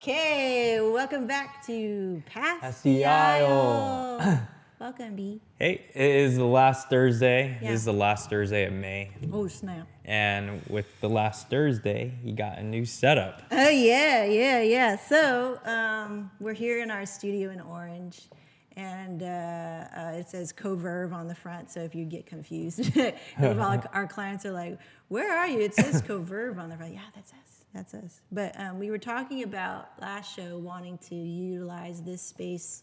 Okay, welcome back to Pass the Aisle. Aisle. Welcome, B. Hey, it is the last Thursday. Yeah. This is the last Thursday of May. Oh, snap. And with the last Thursday, you got a new setup. Oh, yeah. So, we're here in our studio in Orange, and it says Coverve on the front, so if you get confused, our clients are like, where are you? It says Coverve on the front. Yeah, that's us. That's us. But we were talking about last show wanting to utilize this space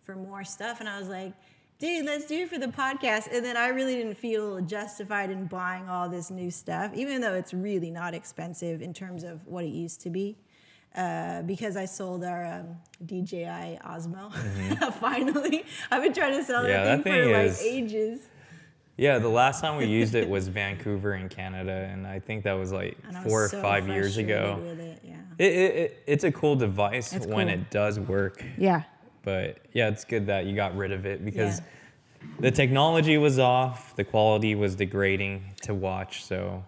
for more stuff, and I was like, dude, let's do it for the podcast. And then I really didn't feel justified in buying all this new stuff, even though it's really not expensive in terms of what it used to be, because I sold our DJI Osmo. Finally, I've been trying to sell that thing for like ages. Yeah, the last time we used it was Vancouver in Canada, and I think that was like 4 or 5 years ago. With it, yeah. It's a cool device when it does work. Yeah. But yeah, it's good that you got rid of it because the technology was off, the quality was degrading to watch, so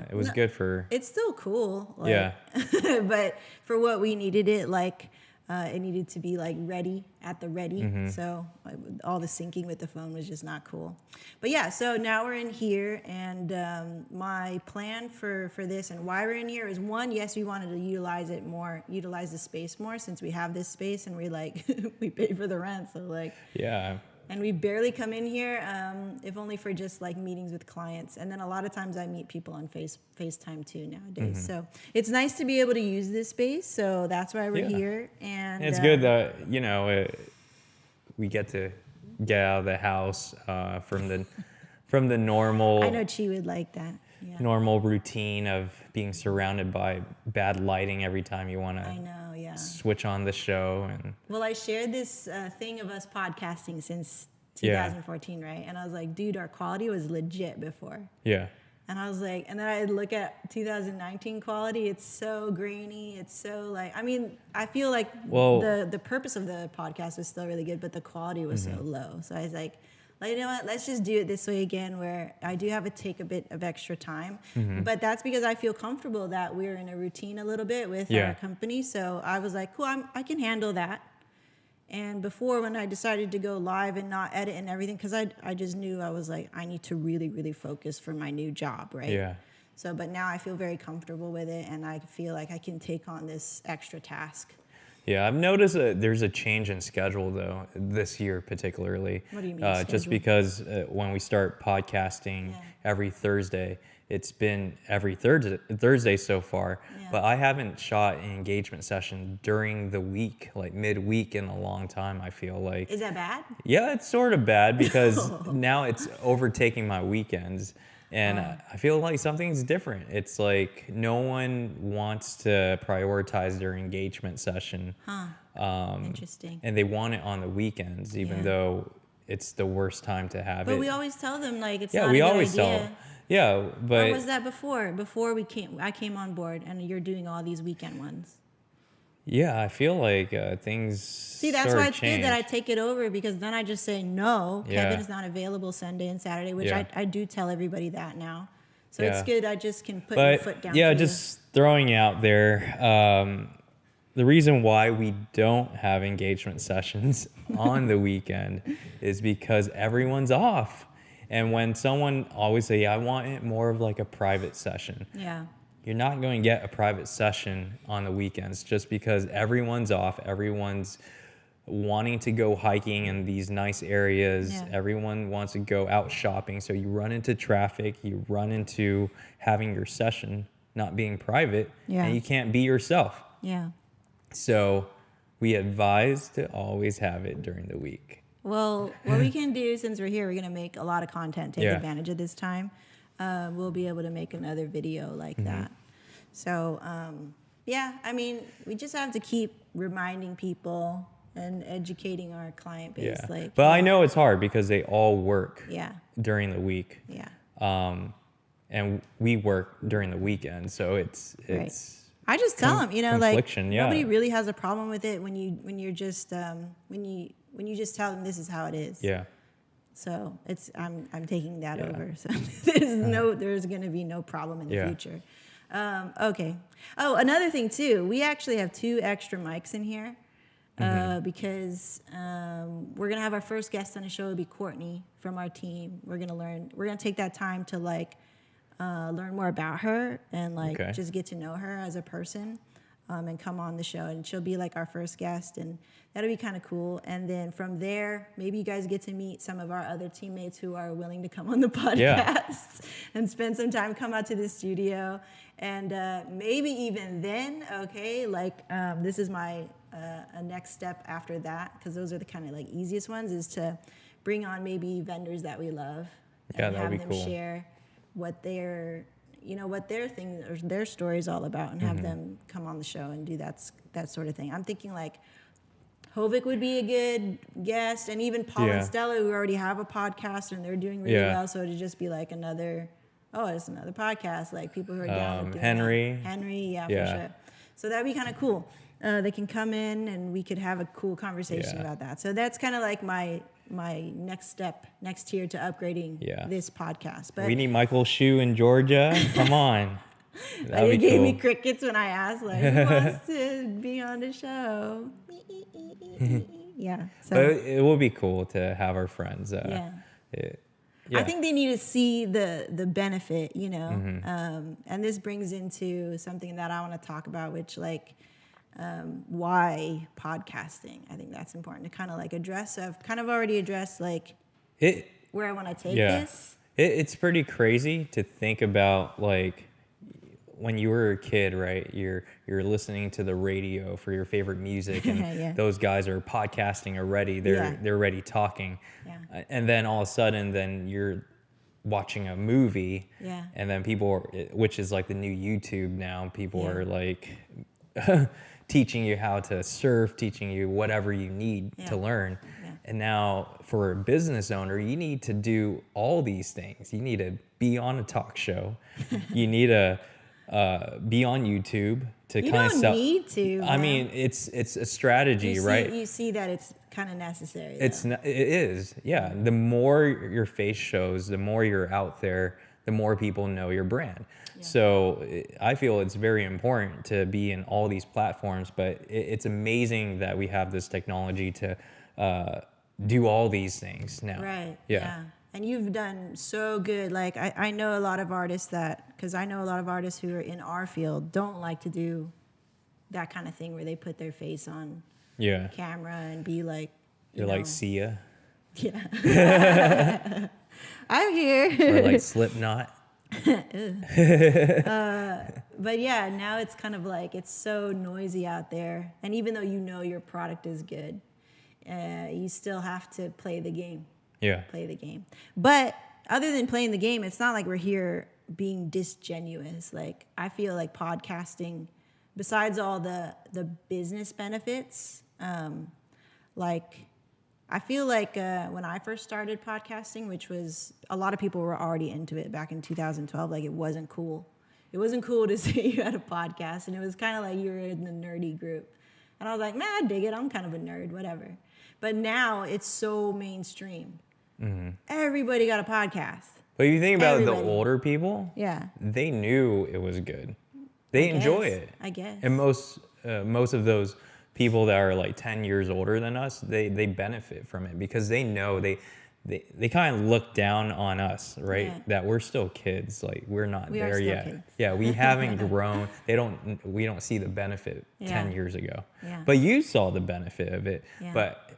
it was good for... It's still cool. Like, yeah. But for what we needed it, like, it needed to be like ready at the ready. So all the syncing with the phone was just not cool. But yeah, so now we're in here, and my plan for this and why we're in here is, one, yes, we wanted to utilize the space more since we have this space and we like we pay for the rent. So like, yeah. And we barely come in here, if only for just like meetings with clients. And then a lot of times I meet people on FaceTime too nowadays. So it's nice to be able to use this space. So that's why we're here. And it's good that, we get to get out of the house from the normal... I know Chi would like that. Yeah. Normal routine of being surrounded by bad lighting every time you want to switch on the show. And well, I shared this thing of us podcasting since 2014, right? And I was like, dude, our quality was legit before. Yeah. And I was like, and then I look at 2019 quality. It's so grainy. It's so like, I mean, I feel like the purpose of the podcast was still really good, but the quality was so low. So I was like, you know what, let's just do it this way again, where I do have to take a bit of extra time. But that's because I feel comfortable that we're in a routine a little bit with our company. So I was like, cool, I can handle that. And before, when I decided to go live and not edit and everything, because I just knew I was like, I need to really, really focus for my new job, right? Yeah. So, but now I feel very comfortable with it, and I feel like I can take on this extra task. Yeah, I've noticed there's a change in schedule, though, this year particularly. What do you mean, just because when we start podcasting every Thursday, it's been every Thursday so far, but I haven't shot an engagement session during the week, like midweek, in a long time, I feel like. Is that bad? Yeah, it's sort of bad because now it's overtaking my weekends. And I feel like something's different. It's like no one wants to prioritize their engagement session. Interesting. And they want it on the weekends, even though it's the worst time to have it. But we always tell them, like, it's not yeah, a we good always idea. tell them. Yeah, but... Or was that before? Before I came on board, and you're doing all these weekend ones. Yeah, I feel like things See, that's why it's good that I take it over, because then I just say, no, Kevin is not available Sunday and Saturday, which I do tell everybody that now. So it's good. I just can put my foot down. Yeah, just throwing out there, the reason why we don't have engagement sessions on the weekend is because everyone's off. And when someone always say, I want it more of like a private session. Yeah. You're not going to get a private session on the weekends just because everyone's off. Everyone's wanting to go hiking in these nice areas. Yeah. Everyone wants to go out shopping. So you run into traffic. You run into having your session not being private. Yeah. And you can't be yourself. Yeah. So we advise to always have it during the week. Well, what we can do, since we're here, we're going to make a lot of content, take advantage of this time. We'll be able to make another video like that. So, I mean, we just have to keep reminding people and educating our client base. Yeah. Like, but I know it's hard because they all work during the week. Yeah. And we work during the weekend, so it's right. I just tell them, like nobody really has a problem with it when you just just tell them this is how it is. Yeah. So I'm taking that over. So there's going to be no problem in the future. Okay. Oh, another thing too. We actually have 2 extra mics in here because we're gonna have our first guest on the show. It'll be Kortney from our team. We're gonna take that time to like learn more about her and like Okay. just get to know her as a person. And come on the show, and she'll be like our first guest, and that'll be kind of cool. And then from there, maybe you guys get to meet some of our other teammates who are willing to come on the podcast and spend some time, come out to the studio, and maybe even then, okay, like this is my a next step after that, because those are the kind of like easiest ones, is to bring on maybe vendors that we love and that'd be have them cool. share what what their thing or their story is all about, and have them come on the show and do that sort of thing. I'm thinking like Hovik would be a good guest, and even Paul and Stella, who already have a podcast and they're doing really well. So it'd just be like it's another podcast, like people who are down with doing Henry, for sure. So that'd be kind of cool. They can come in and we could have a cool conversation about that. So that's kind of like my next step, next tier to upgrading this podcast. But we need Michael Shue in Georgia. Come on. They gave me crickets when I asked, like, who wants to be on the show? Yeah. So But it will be cool to have our friends. I think they need to see the benefit, and this brings into something that I want to talk about, which like why podcasting. I think that's important to kind of like address. I've kind of already addressed like where I want to take this. It's pretty crazy to think about, like, when you were a kid, right? You're listening to the radio for your favorite music, and those guys are podcasting already. They're already talking, and then all of a sudden, then you're watching a movie, and then which is like the new YouTube now. People are like teaching you how to surf, teaching you whatever you need to learn. And now for a business owner, you need to do all these things. You need to be on a talk show. You need to be on YouTube to kind of sell. You don't need to. I mean, it's a strategy, right? You see that it's kind of necessary. It is, yeah. The more your face shows, the more you're out there, the more people know your brand. So I feel it's very important to be in all these platforms, but it's amazing that we have this technology to do all these things now. Right. Yeah. And you've done so good. Like I know a lot of artists because I know a lot of artists who are in our field don't like to do that kind of thing where they put their face on camera and be like, you're like Sia. Yeah. I'm here. Or like Slipknot. But yeah, now it's kind of like it's so noisy out there, and even though you know your product is good, you still have to play the game. Play the game. But other than playing the game, it's not like we're here being disingenuous. Like I feel like podcasting, besides all the business benefits, like I feel like when I first started podcasting, which was a lot of people were already into it back in 2012, like it wasn't cool. It wasn't cool to say you had a podcast, and it was kind of like you were in the nerdy group. And I was like, man, I dig it. I'm kind of a nerd, whatever. But now it's so mainstream. Mm-hmm. Everybody got a podcast. But you think about the older people, they knew it was good. They enjoy it. I guess. And most of those people that are like 10 years older than us, they benefit from it because they know they kind of look down on us, right? Yeah. That we're still kids, like we're not there yet. Kids. Yeah, we haven't grown. We don't see the benefit 10 years ago. Yeah. But you saw the benefit of it. Yeah. But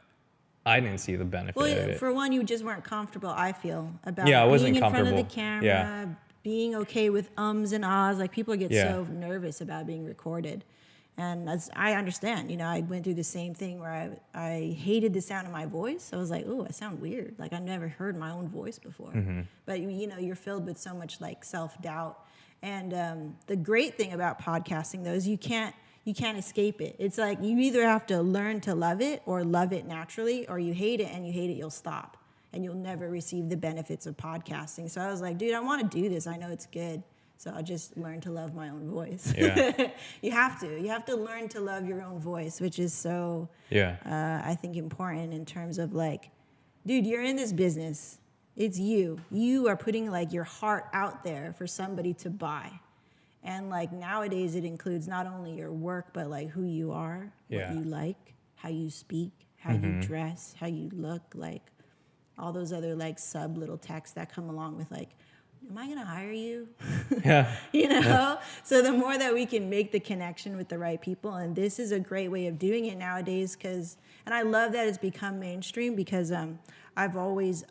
I didn't see the benefit of it. For one, you just weren't comfortable, I feel, about being in front of the camera, being okay with ums and ahs. Like people get so nervous about being recorded. And as I understand, I went through the same thing where I hated the sound of my voice. I was like, oh, I sound weird. Like I never heard my own voice before. Mm-hmm. But you're filled with so much like self-doubt. And the great thing about podcasting though is you can't escape it. It's like you either have to learn to love it or love it naturally, or you hate it, and you hate it, you'll stop. And you'll never receive the benefits of podcasting. So I was like, dude, I want to do this. I know it's good. So I'll just learn to love my own voice. Yeah. You have to learn to love your own voice, which is so, I think, important in terms of like, dude, you're in this business. It's you. You are putting like your heart out there for somebody to buy. And like nowadays it includes not only your work, but like who you are, Yeah. what you like, how you speak, how you dress, how you look, like all those other like sub little texts that come along with like, am I going to hire you? Yeah. You know? So the more that we can make the connection with the right people, and this is a great way of doing it nowadays, and I love that it's become mainstream because I've always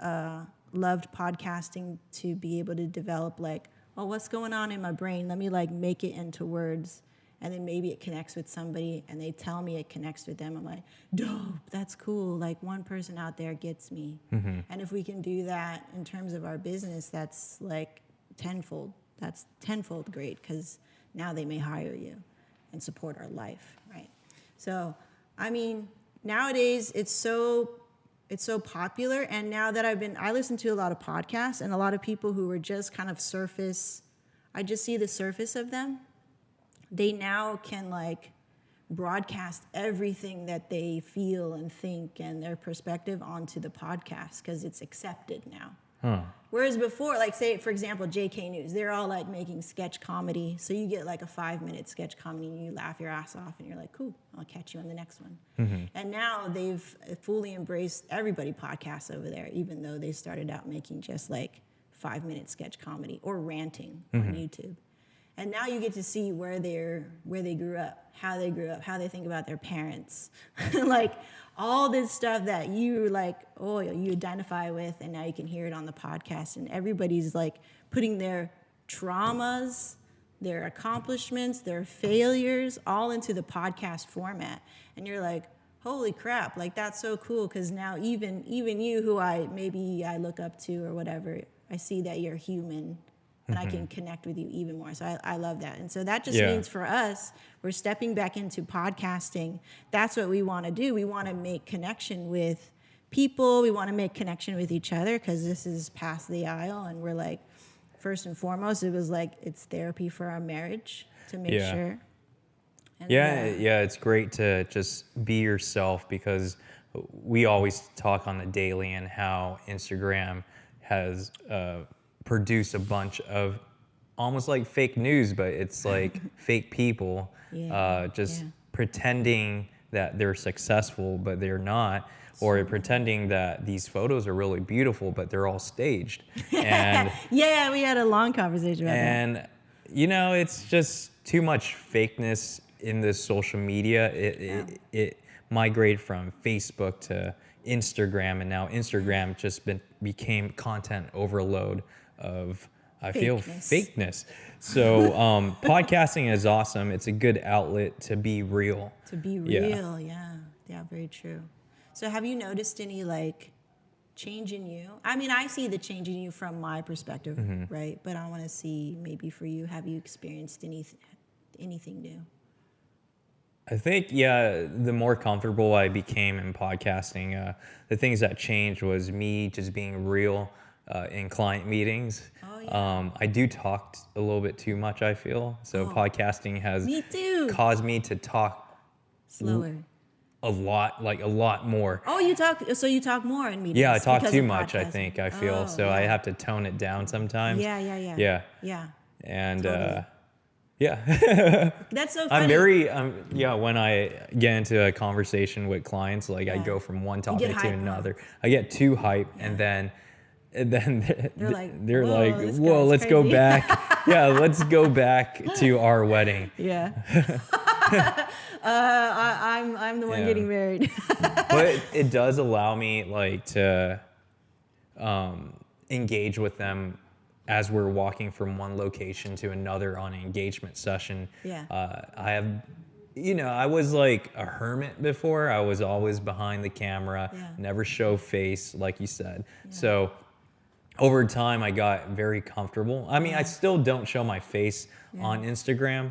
loved podcasting to be able to develop like, oh, what's going on in my brain? Let me like make it into words. And then maybe it connects with somebody and they tell me it connects with them. I'm like, dope, that's cool. Like one person out there gets me. And if we can do that in terms of our business, that's like tenfold. That's tenfold great because now they may hire you and support our life, right? So, I mean, nowadays it's so popular. And now that I listen to a lot of podcasts and a lot of people who are just kind of surface, I just see the surface of them. They now can like broadcast everything that they feel and think and their perspective onto the podcast because it's accepted now. Whereas before, like say, for example, JK News, they're all like making sketch comedy. So you get like a 5-minute sketch comedy and you laugh your ass off and you're like, cool, I'll catch you on the next one. And now they've fully embraced everybody podcasts over there, even though they started out making just like 5-minute sketch comedy or ranting on YouTube. And now you get to see where they grew up, how they think about their parents, like all this stuff that you like, oh, you identify with, and now you can hear it on the podcast. And everybody's like putting their traumas, their accomplishments, their failures, all into the podcast format. And you're like, holy crap, like that's so cool because now even you, who I look up to or whatever, I see that you're human. And I can connect with you even more. So I love that. And so that just means for us, we're stepping back into podcasting. That's what we want to do. We want to make connection with people. We want to make connection with each other because this is past the aisle. And we're like, first and foremost, it was like it's therapy for our marriage to make sure. And It's great to just be yourself because we always talk on the daily and how Instagram has produce a bunch of almost like fake news, but it's like fake people pretending that they're successful, but they're not, or pretending that these photos are really beautiful, but they're all staged. And we had a long conversation about that. And you know, it's just too much fakeness in this social media. It migrated from Facebook to Instagram, and now Instagram just became content overload of fakeness. So podcasting is awesome. It's a good outlet to be real. To be real, yeah, very true. So have you noticed any like change in you? I mean, I see the change in you from my perspective, right? But I want to see maybe for you, have you experienced anything new? I think, the more comfortable I became in podcasting, the things that changed was me just being real in client meetings. I do talk a little bit too much, I feel. So podcasting has caused me to talk slower. A lot more. Oh, you talk more in meetings. Yeah, I talk too much, I think, I feel. I have to tone it down sometimes. Yeah. And totally. That's so funny. I'm very, when I get into a conversation with clients, like I go from one topic to another. I get too hype, and then they're like, whoa, let's go back. Let's go back to our wedding. Yeah. I'm the one getting married. But it does allow me like to engage with them as we're walking from one location to another on an engagement session. I was like a hermit before. I was always behind the camera, never show face, like you said. So over time, I got very comfortable. I mean, I still don't show my face on Instagram.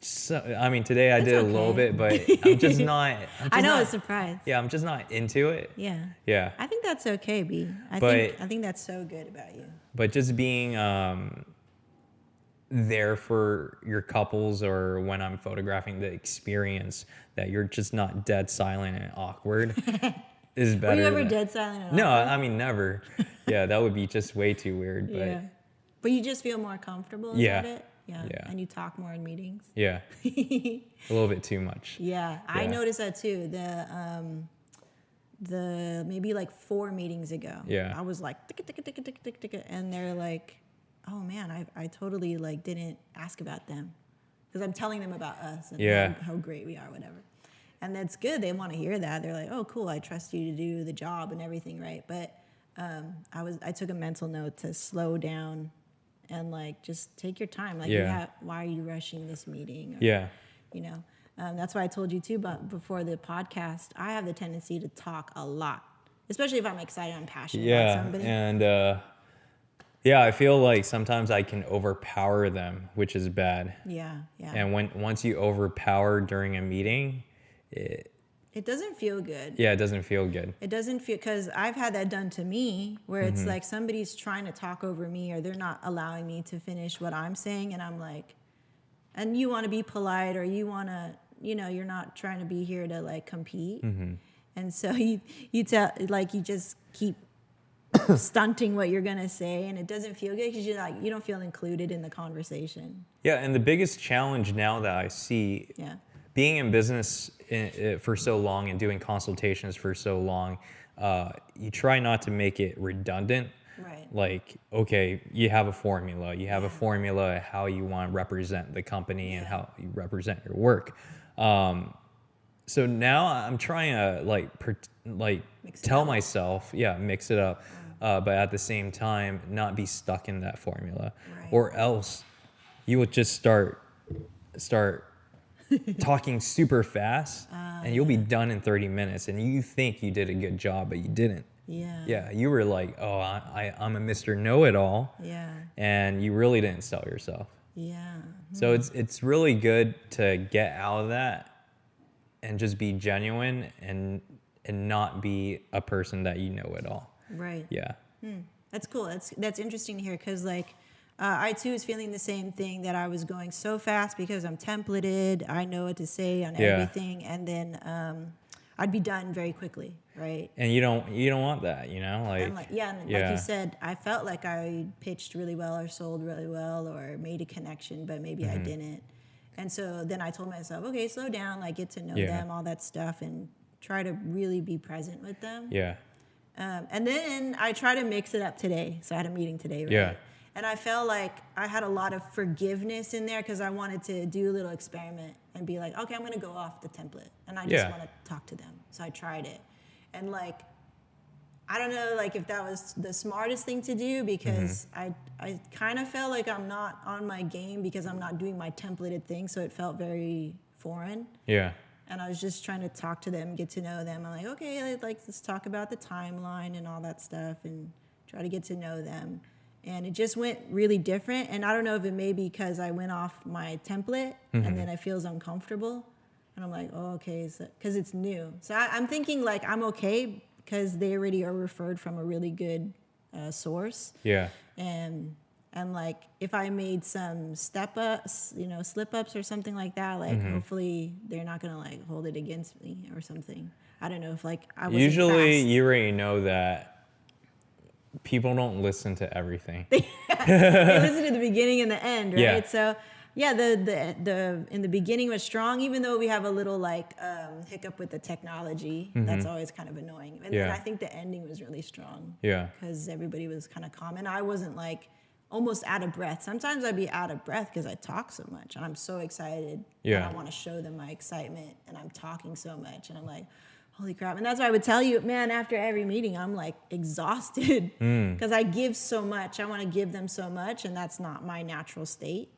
Today I did a little bit, but I'm just not. I know, it's a surprise. Yeah, I'm just not into it. Yeah. I think that's okay, B. I think that's so good about you. But just being there for your couples, or when I'm photographing the experience, that you're just not dead silent and awkward is better. Were you ever dead silent and awkward? No, I mean, never. That would be just way too weird. But But you just feel more comfortable about it? Yeah. Yeah. And you talk more in meetings. Yeah. A little bit too much. Yeah. I noticed that too. The maybe like 4 meetings ago. Yeah. I was like, tick, tick, tick, tick, tick, tick, and they're like, oh man, I totally like didn't ask about them because I'm telling them about us and how great we are, whatever. And that's good. They want to hear that. They're like, oh, cool. I trust you to do the job and everything, right? But I took a mental note to slow down and like just take your time. Like, why are you rushing this meeting? Or, you know, that's why I told you too. But before the podcast, I have the tendency to talk a lot, especially if I'm excited, I'm passionate about somebody. And I feel like sometimes I can overpower them, which is bad. Yeah. And once you overpower during a meeting, it doesn't feel good. Yeah, it doesn't feel good. It doesn't feel, because I've had that done to me where it's like somebody's trying to talk over me or they're not allowing me to finish what I'm saying. And I'm like, and you want to be polite or you want to, you're not trying to be here to like compete. And so you just keep stunting what you're going to say, and it doesn't feel good because you don't feel included in the conversation. Yeah. And the biggest challenge now that I see being in business for so long and doing consultations for so long, you try not to make it redundant. Right. Like, okay, you have a formula. You have a formula how you want to represent the company and how you represent your work. So now I'm trying to tell myself, mix it up, but at the same time not be stuck in that formula, or else you will just start talking super fast, and you'll be done in 30 minutes, and you think you did a good job, but you didn't. Yeah, you were like, oh, I'm a Mr. Know-it-all, and you really didn't sell yourself. So it's really good to get out of that and just be genuine and not be a person that you know it all. Right. Yeah. That's cool. That's interesting to hear, because like I too was feeling the same thing, that I was going so fast because I'm templated. I know what to say on everything, and then I'd be done very quickly, right? And you don't want that, like you said, I felt like I pitched really well or sold really well or made a connection, but maybe I didn't. And so then I told myself, okay, slow down, like get to know them, all that stuff, and try to really be present with them. Yeah. And then I try to mix it up today. So I had a meeting today, right? Yeah. And I felt like I had a lot of forgiveness in there because I wanted to do a little experiment and be like, okay, I'm going to go off the template and I just want to talk to them. So I tried it. And like, I don't know, like if that was the smartest thing to do, because I kind of felt like I'm not on my game because I'm not doing my templated thing. So it felt very foreign. Yeah. And I was just trying to talk to them, get to know them. I'm like, okay, let's talk about the timeline and all that stuff and try to get to know them. And it just went really different. And I don't know if it may be because I went off my template and then it feels uncomfortable. And I'm like, oh, okay, because it's new. So I'm thinking like I'm okay because they already are referred from a really good source. Yeah. And like if I made some slip ups or something like that, like hopefully they're not gonna like hold it against me or something. I don't know if like I was usually fast. You already know that people don't listen to everything. They listen to the beginning and the end, right? Yeah. So yeah, the in the beginning was strong, even though we have a little like hiccup with the technology. That's always kind of annoying. And then I think the ending was really strong. Yeah. Because everybody was kind of calm, and I wasn't like almost out of breath. Sometimes I'd be out of breath because I talk so much and I'm so excited. And I want to show them my excitement and I'm talking so much and I'm like, holy crap. And that's why I would tell you, man, after every meeting, I'm like exhausted because I give so much. I want to give them so much, and that's not my natural state.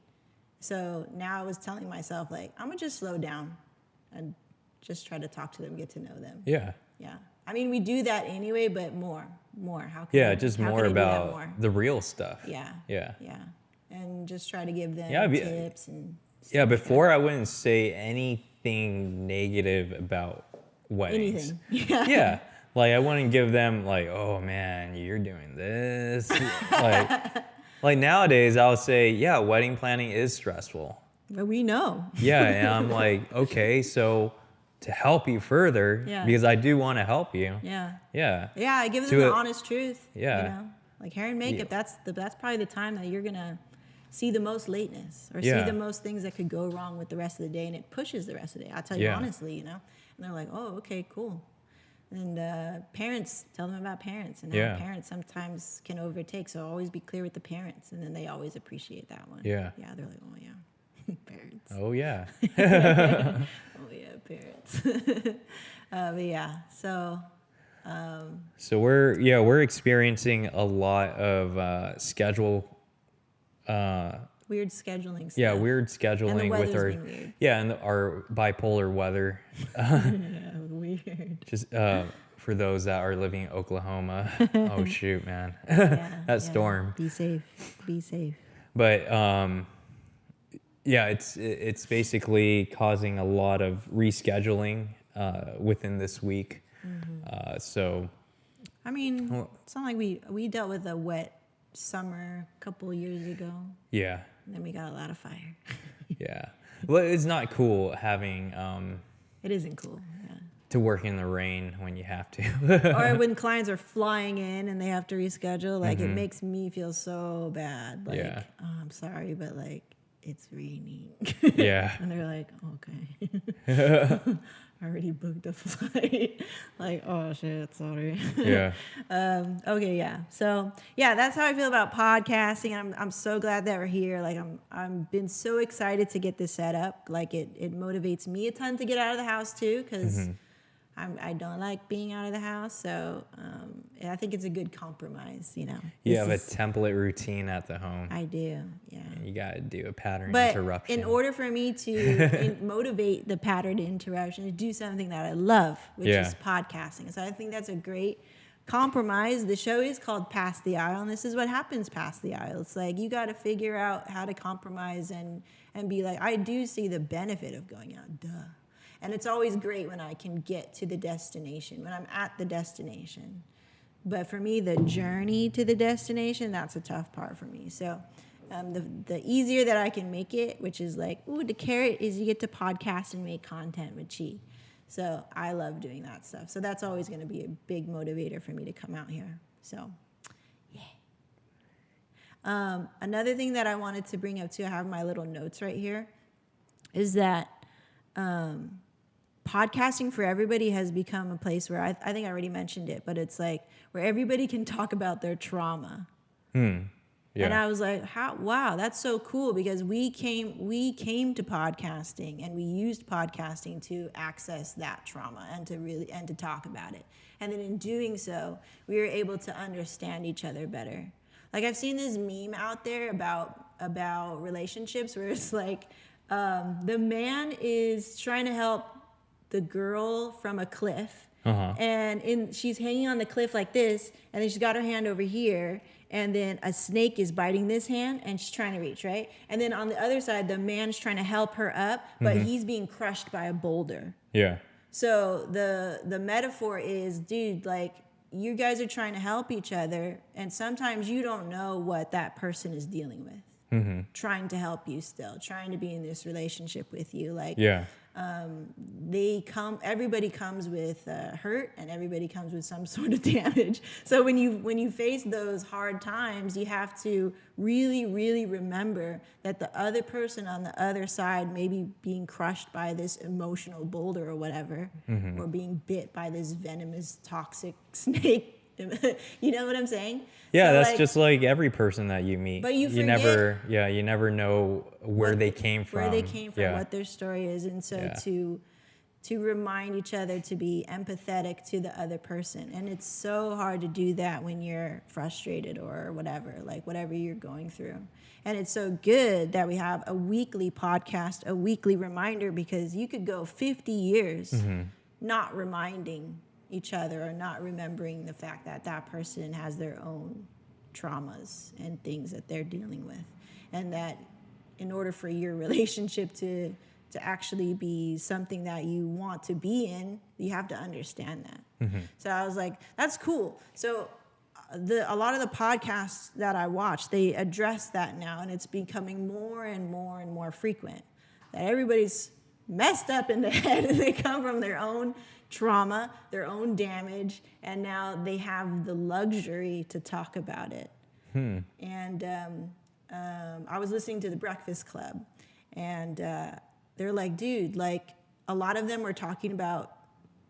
So now I was telling myself, like, I'm going to just slow down and just try to talk to them, get to know them. Yeah. Yeah. I mean, we do that anyway, but more. How can just more about the real stuff. Yeah. Yeah. Yeah. And just try to give them tips and stuff. Yeah, before I wouldn't say anything negative about weddings. Anything. Yeah. Like I wouldn't give them like, oh man, you're doing this. like nowadays I'll say, yeah, wedding planning is stressful. But we know. Yeah, and I'm like, okay, so to help you further, because I do want to help you. Yeah. Yeah. Yeah, I give them the honest truth. Yeah. You know, like hair and makeup. That's probably the time that you're gonna see the most lateness or see the most things that could go wrong with the rest of the day, and it pushes the rest of the day. I'll tell you honestly, you know. And they're like, oh, okay, cool. And parents, tell them about parents and how parents sometimes can overtake. So always be clear with the parents, and then they always appreciate that one. Yeah. Yeah, they're like, oh yeah, parents. Oh yeah. Oh yeah, parents. But yeah, so. So we're experiencing a lot of schedule. Weird scheduling stuff. Yeah, weird scheduling with our weird. and our bipolar weather. Yeah, weird. Just for those that are living in Oklahoma. Oh shoot, man, that storm. Be safe. Be safe. But yeah, it's basically causing a lot of rescheduling within this week. So, I mean, it's not like we dealt with a wet summer a couple years ago. Yeah. And then we got a lot of fire. Yeah. Well, it's not cool having It isn't cool. Yeah. to work in the rain when you have to. Or when clients are flying in and they have to reschedule, like it makes me feel so bad. Like, oh, I'm sorry, but like it's raining. Yeah. And they're like, okay. I already booked a flight. Like, oh shit, sorry. Yeah. Okay, yeah. So yeah, that's how I feel about podcasting. I'm so glad that we're here. Like I'm been so excited to get this set up. Like it motivates me a ton to get out of the house too, because I don't like being out of the house. So I think it's a good compromise, you know. You have a template routine at the home. I do, yeah. And you got to do a pattern But interruption. in order for me to motivate the pattern interruption, to do something that I love, which is podcasting. So I think that's a great compromise. The show is called Past the Aisle, and this is what happens past the aisle. It's like you got to figure out how to compromise and be like, I do see the benefit of going out, duh. And it's always great when I can get to the destination, when I'm at the destination. But for me, the journey to the destination, that's a tough part for me. So the easier that I can make it, which is like, ooh, the carrot is you get to podcast and make content with Chi. So I love doing that stuff. So that's always going to be a big motivator for me to come out here. So, yeah. Another thing that I wanted to bring up too, I have my little notes right here, is that podcasting for everybody has become a place where I think I already mentioned it, but it's like where everybody can talk about their trauma. Yeah. And I was like, wow, that's so cool, because we came to podcasting and we used podcasting to access that trauma and to talk about it. And then in doing so, we were able to understand each other better. Like I've seen this meme out there about relationships where it's like the man is trying to help the girl from a cliff, and she's hanging on the cliff like this, and then she's got her hand over here, and then a snake is biting this hand, and she's trying to reach, right? And then on the other side, the man's trying to help her up, but he's being crushed by a boulder. Yeah. So the metaphor is, dude, like you guys are trying to help each other, and sometimes you don't know what that person is dealing with. Trying to help you still, trying to be in this relationship with you. Like, everybody comes with hurt, and everybody comes with some sort of damage. So when you face those hard times, you have to really, really remember that the other person on the other side may be being crushed by this emotional boulder or whatever, or being bit by this venomous, toxic snake. You know what I'm saying? Yeah, so that's like, just like every person that you meet. But you never know where they came from. What their story is. And so to remind each other to be empathetic to the other person. And it's so hard to do that when you're frustrated or whatever you're going through. And it's so good that we have a weekly podcast, a weekly reminder, because you could go 50 years not reminding each other or not remembering the fact that that person has their own traumas and things that they're dealing with, and that in order for your relationship to actually be something that you want to be in, you have to understand that. So I was like, that's cool. So a lot of the podcasts that I watch, they address that now, and it's becoming more and more and more frequent that everybody's messed up in the head and they come from their own trauma, their own damage, and now they have the luxury to talk about it. And I was listening to the Breakfast Club, and they're like, dude, like a lot of them were talking about,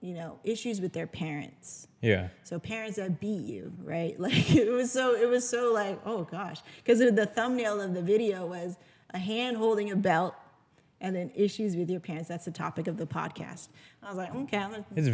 you know, issues with their parents. Yeah. So parents that beat you, right? Like it was so like, oh gosh, because the thumbnail of the video was a hand holding a belt, and then issues with your parents. That's the topic of the podcast. I was like, okay. It's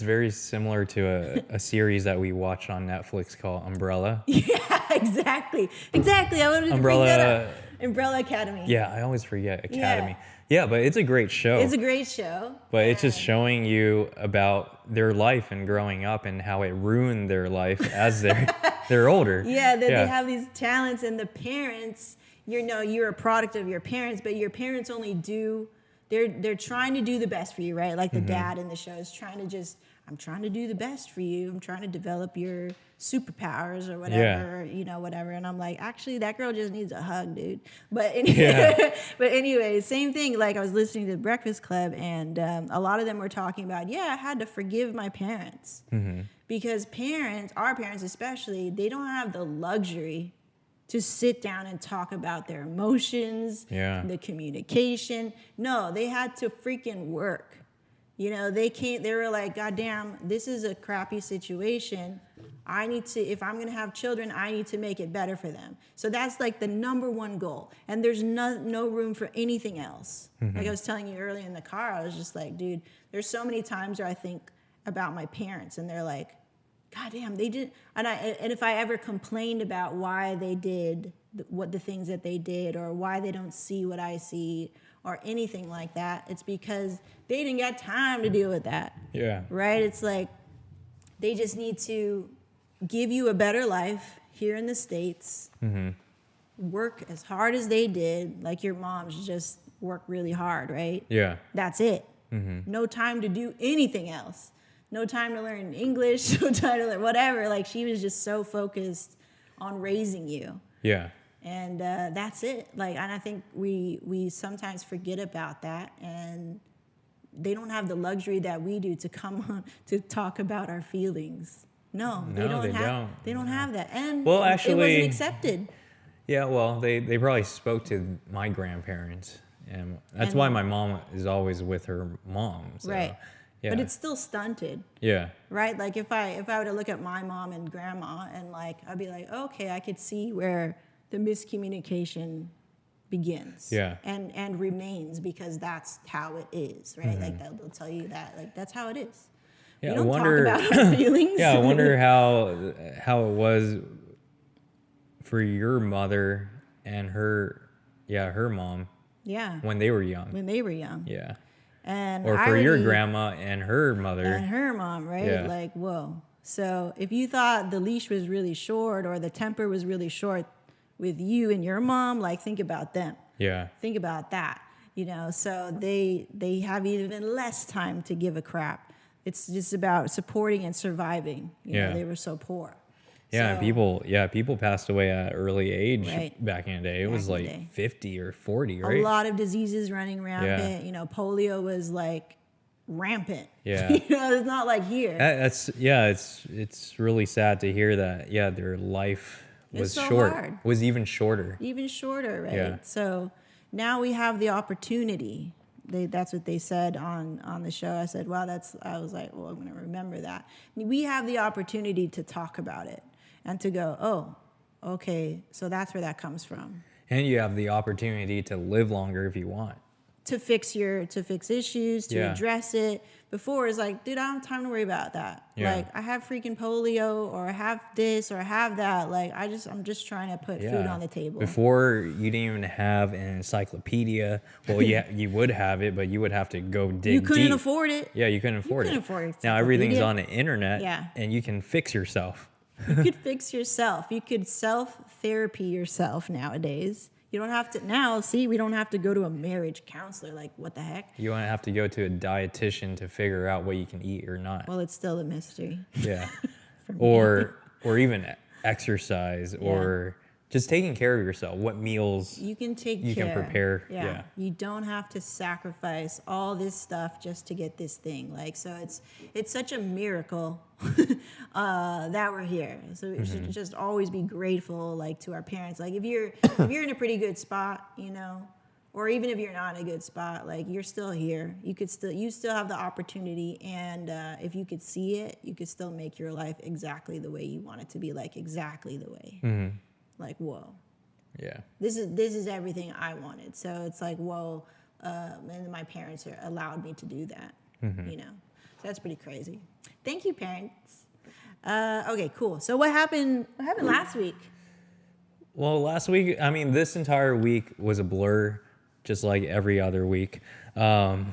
very similar to a series that we watch on Netflix called Umbrella. Yeah, exactly. I wanted to bring that up. Umbrella Academy. Yeah, I always forget Academy. Yeah, but it's a great show. It's a great show. But it's just showing you about their life and growing up and how it ruined their life as they're older. Yeah, they have these talents, and the parents, you know, you're a product of your parents, but your parents only do, they're trying to do the best for you, right? Like the dad in the show is trying to just, I'm trying to do the best for you. I'm trying to develop your superpowers or whatever, you know, whatever. And I'm like, actually, that girl just needs a hug, dude. But anyway, same thing. Like I was listening to the Breakfast Club, and a lot of them were talking about, I had to forgive my parents because parents, our parents especially, they don't have the luxury to sit down and talk about their emotions, the communication. No, they had to freaking work. You know, they were like, God damn, this is a crappy situation. I need to, if I'm going to have children, I need to make it better for them. So that's like the number one goal. And there's no room for anything else. Like I was telling you earlier in the car, I was just like, dude, there's so many times where I think about my parents and they're like, God damn, they did. And if I ever complained about why they did the things that they did, or why they don't see what I see, or anything like that, it's because they didn't got time to deal with that. Yeah. Right? It's like they just need to give you a better life here in the States, work as hard as they did, like your moms just work really hard, right? Yeah. That's it. No time to do anything else. No time to learn English, no time to learn whatever. Like she was just so focused on raising you. Yeah. And that's it. Like, and I think we sometimes forget about that, and they don't have the luxury that we do to come on to talk about our feelings. No, they don't have that. And well, actually, it wasn't accepted. Yeah, well, they probably spoke to my grandparents, and that's why my mom is always with her mom. So, right. Yeah. But it's still stunted. Yeah. Right? Like if I were to look at my mom and grandma, and like I'd be like, okay, I could see where the miscommunication begins. Yeah. And remains, because that's how it is, right? Like they'll tell you that, like that's how it is. Yeah, we don't talk about our feelings. Yeah, I wonder how it was for your mother and her mom. Yeah. When they were young. Yeah. And or for your grandma and her mother. And her mom, right? Yeah. Like, whoa. So if you thought the leash was really short or the temper was really short with you and your mom, like think about them. Yeah. Think about that. You know, so they have even less time to give a crap. It's just about supporting and surviving. You know, they were so poor. Yeah, so, people passed away at an early age back in the day. It was like 50 or 40, right? A lot of diseases running rampant. Yeah. You know, polio was like rampant. Yeah. You know, it's not like here. It's really sad to hear that. Yeah, their life was short. Was even shorter. Even shorter, right? Yeah. So now we have the opportunity. That's what they said on the show. I said, wow, I was like, well, I'm going to remember that. We have the opportunity to talk about it. And to go, oh, okay, so that's where that comes from. And you have the opportunity to live longer if you want. To fix issues, to address it. Before, it's like, dude, I don't have time to worry about that. Yeah. Like, I have freaking polio, or I have this, or I have that. Like, I'm just trying to put food on the table. Before, you didn't even have an encyclopedia. Well, yeah, you would have it, but you would have to go dig deep. You couldn't afford it. Yeah, you couldn't afford it. Now, everything's on the internet, and you can fix yourself. You could fix yourself. You could self-therapy yourself nowadays. You don't have to now. See, we don't have to go to a marriage counselor. Like, what the heck? You don't have to go to a dietitian to figure out what you can eat or not. Well, it's still a mystery. Yeah. or even exercise or just taking care of yourself. What meals You can take you care. can prepare. Yeah. Yeah. You don't have to sacrifice all this stuff just to get this thing. Like, so it's such a miracle that we're here. So we should just always be grateful, like, to our parents. Like, if you're in a pretty good spot, you know, or even if you're not in a good spot, like, you're still here. You still have the opportunity, and if you could see it, you could still make your life exactly the way you want it to be, like, exactly the way. Like, whoa. Yeah. This is everything I wanted. So it's like, whoa. And my parents allowed me to do that, you know. So that's pretty crazy. Thank you, parents. Okay, cool. So what happened last week? Well, last week, I mean, this entire week was a blur, just like every other week, or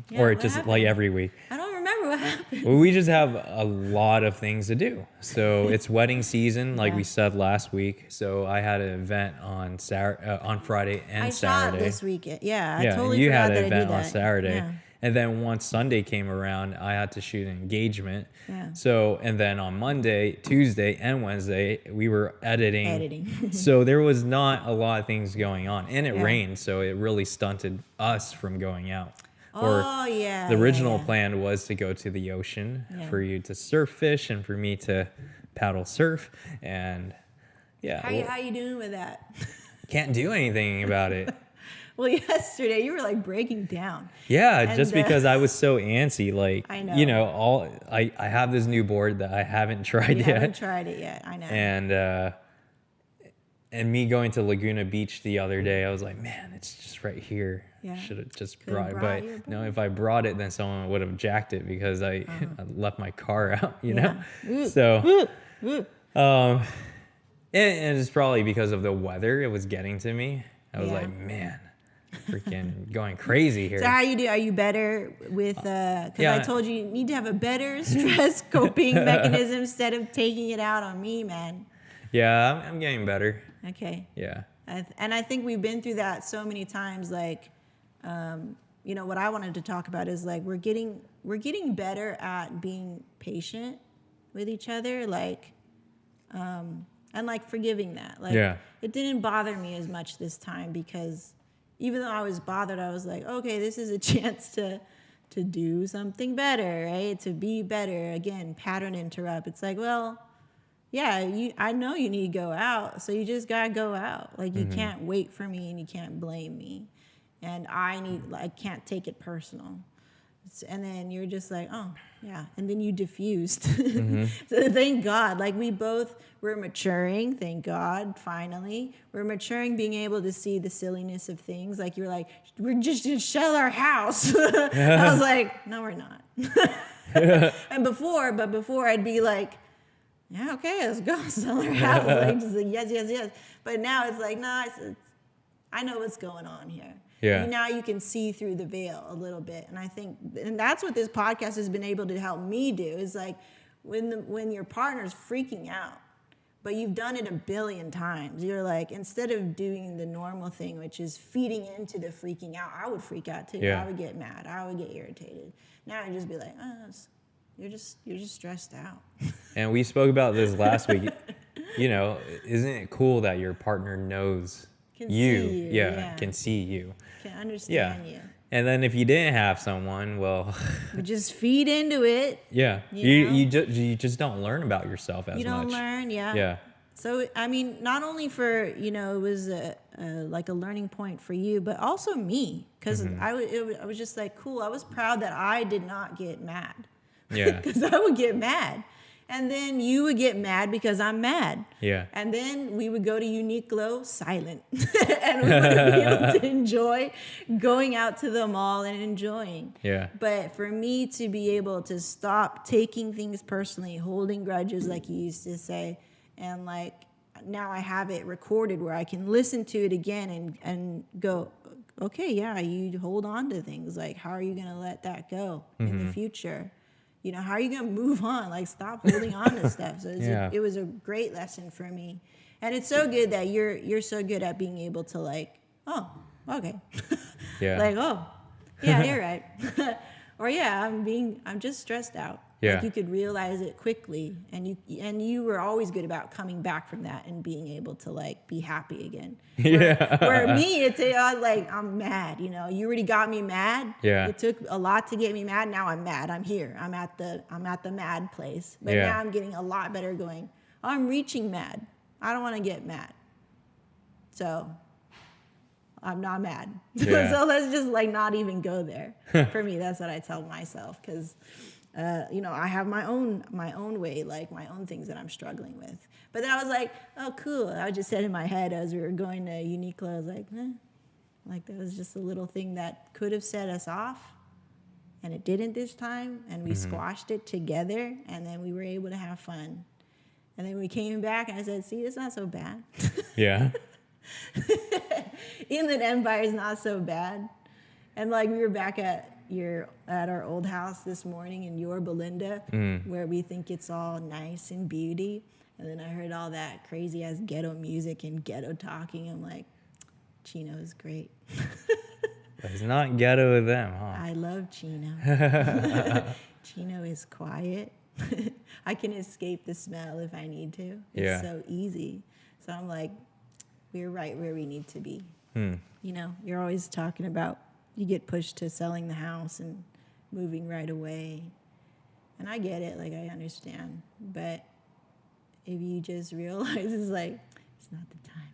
what just happened? like every week. I don't remember what happened. Well, we just have a lot of things to do. So it's wedding season, like Yeah. we said last week. So I had an event on Friday and I saw Saturday. it this weekend. Yeah, I Yeah, totally you forgot had that an I did event that. on Saturday. Yeah. And then once Sunday came around, I had to shoot an engagement. Yeah. So, and then on Monday, Tuesday, and Wednesday, we were editing. Editing. So there was not a lot of things going on. And it Yeah. rained, so it really stunted us from going out. Oh, yeah. The original yeah. plan was to go to the ocean Yeah. for you to surf fish and for me to paddle surf. And yeah, How you doing with that? can't do anything about it. Well, yesterday you were like breaking down. Yeah, And, just because I was so antsy. Like, I know. you know, I have this new board that I haven't tried You yet. haven't tried it yet. I know. And me going to Laguna Beach the other day, I was like, man, it's just right here. Yeah. Should have just Could've brought it. brought But your no, if I brought it, then someone would have jacked it because I left my car out, you know? Ooh. So, and it's probably because of the weather. It was getting to me. I was Yeah. like, man, freaking going crazy here. So how you do? Are you better with? Because Yeah. I told you need to have a better stress coping mechanism instead of taking it out on me, man. Yeah, I'm getting better. Okay. Yeah. And I think we've been through that so many times. Like, you know, what I wanted to talk about is like we're getting better at being patient with each other, like, and like forgiving that. Like, Yeah. it didn't bother me as much this time because even though I was bothered, I was like, okay, this is a chance to do something better, right? To be better. Again, pattern interrupt. It's like, well, yeah, I know you need to go out, so you just gotta go out. Like, you can't wait for me and you can't blame me. And I can't take it personal. And then you're just like, oh, yeah. And then you diffused. So thank God. Like, we're maturing, thank God, finally. We're maturing, being able to see the silliness of things. Like, you're like, we're just going to sell our house. I was like, no, we're not. And before I'd be like, yeah, okay, let's go sell our house. Like, just like, yes. But now it's like, no, I know what's going on here. Yeah. Now you can see through the veil a little bit. And I think, and that's what this podcast has been able to help me do, is like when your partner's freaking out, but you've done it a billion times, you're like, instead of doing the normal thing, which is feeding into the freaking out, I would freak out too. Yeah. I would get mad. I would get irritated. Now I'd just be like, oh, you're just stressed out. And we spoke about this last week. You know, isn't it cool that your partner knows Can you? see you, Yeah, yeah. can see you. Can understand you. And then if you didn't have someone, well, But just feed into it. yeah, You know? you just don't learn about yourself as You don't much. learn, yeah. Yeah. So, I mean, not only for, you know, it was like a learning point for you, but also me. Because I was just like, cool. I was proud that I did not get mad. Yeah. Because I would get mad. And then you would get mad because I'm mad. Yeah. And then we would go to Uniqlo silent. And we would be able to enjoy going out to the mall and enjoying. Yeah. But for me to be able to stop taking things personally, holding grudges like you used to say, and like now I have it recorded where I can listen to it again and go, okay, yeah, you hold on to things. Like, how are you going to let that go in the future? You know, how are you going to move on? Like, stop holding on to stuff. So it was a great lesson for me. And it's so good that you're so good at being able to like, oh, okay. Yeah. Like, oh, yeah, you're right. Or yeah, I'm just stressed out. Yeah. Like you could realize it quickly, and you were always good about coming back from that and being able to like be happy again. Where me, it's like I'm mad. You know, you already got me mad. Yeah. It took a lot to get me mad. Now I'm mad. I'm here. I'm at the mad place. But Yeah. now I'm getting a lot better. Going, I'm reaching mad. I don't want to get mad. So I'm not mad. Yeah. So let's just like not even go there. For me, that's what I tell myself, because you know, I have my own way, like my own things that I'm struggling with. But then I was like, oh, cool. I just said in my head as we were going to Uniqlo, I was like, like that was just a little thing that could have set us off, and it didn't this time, and we squashed it together, and then we were able to have fun. And then we came back, and I said, see, it's not so bad. Yeah. Inland Empire is not so bad. And like we were back at our old house this morning in Yorba Linda, where we think it's all nice and beauty. And then I heard all that crazy ass ghetto music and ghetto talking. I'm like, Chino is great. But it's not ghetto with them, huh? I love Chino. Chino is quiet. I can escape the smell if I need to. It's so easy. So I'm like, we're right where we need to be. You know, you're always talking about you get pushed to selling the house and moving right away. And I get it, like I understand. But if you just realize it's like, it's not the time.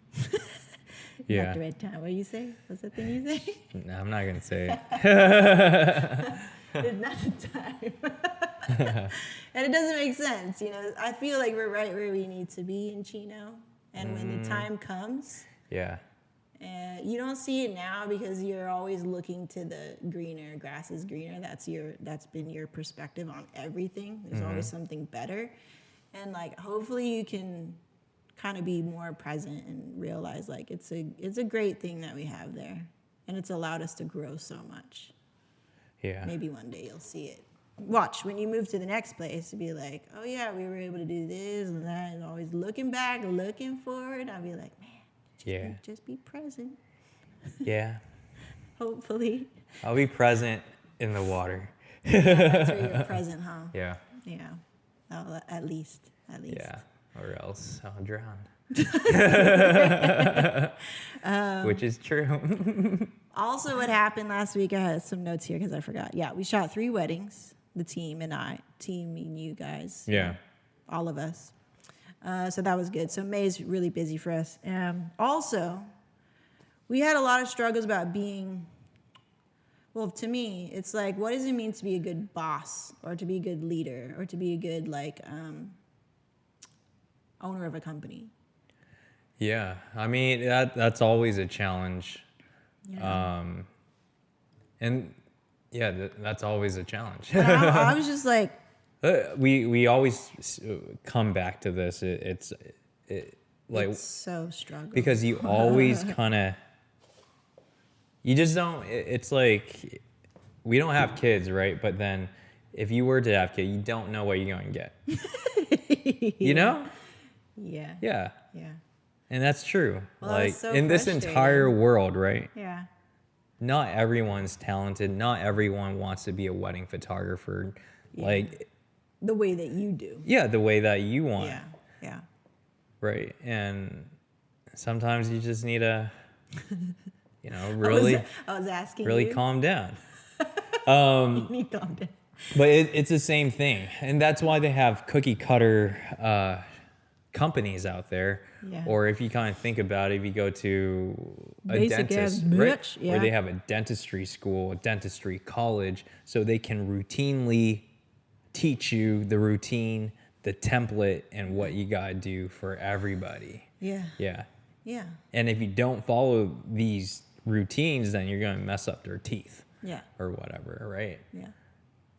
Yeah. Not the right time. What do you say? What's that thing you say? No, I'm not going to say it. It's not the time. And it doesn't make sense, you know. I feel like we're right where we need to be in Chino. And when the time comes, Yeah. you don't see it now because you're always looking to the greener. Grass is greener. That's been your perspective on everything. There's always something better. And like hopefully you can kind of be more present and realize like it's a great thing that we have there. And it's allowed us to grow so much. Yeah. Maybe one day you'll see it. Watch, when you move to the next place, to be like, oh yeah, we were able to do this and that, and always looking back, looking forward. I'll be like, man, just be present. Yeah. Hopefully. I'll be present in the water. Yeah, that's where you're present, huh? Yeah. Yeah. Oh, at least. Yeah. Or else I'll drown. Which is true. Also, what happened last week, I had some notes here because I forgot. Yeah, we shot 3 weddings, the team and I. Team mean you guys. Yeah. All of us. So that was good. So May's really busy for us. Also, we had a lot of struggles about being, well, to me, it's like, what does it mean to be a good boss or to be a good leader or to be a good, like, owner of a company? Yeah. I mean, that's always a challenge. Yeah. And yeah, that's always a challenge. I was just like, we always come back to this. It's like it's so struggle because you always kind of you just don't. It's like we don't have kids, right? But then if you were to have kids, you don't know what you're going to get. You know? Yeah. Yeah. Yeah. And that's true. Well, like that's so in this entire world, right? Yeah. Not everyone's talented. Not everyone wants to be a wedding photographer. Yeah. Like The way that you do. yeah, the way that you want. Yeah. Yeah. Right. And sometimes you just need to, really, I was asking really you. calm down. You need to calm down. But it's the same thing. And that's why they have cookie cutter companies out there. Yeah. Or if you kind of think about it, if you go to a Basic dentist, ass right? bitch, Where yeah. they have a dentistry school, a dentistry college, so they can routinely teach you the routine, the template, and what you gotta do for everybody. Yeah. Yeah. Yeah. And if you don't follow these routines, then you're gonna mess up their teeth Yeah. or whatever, right? Yeah.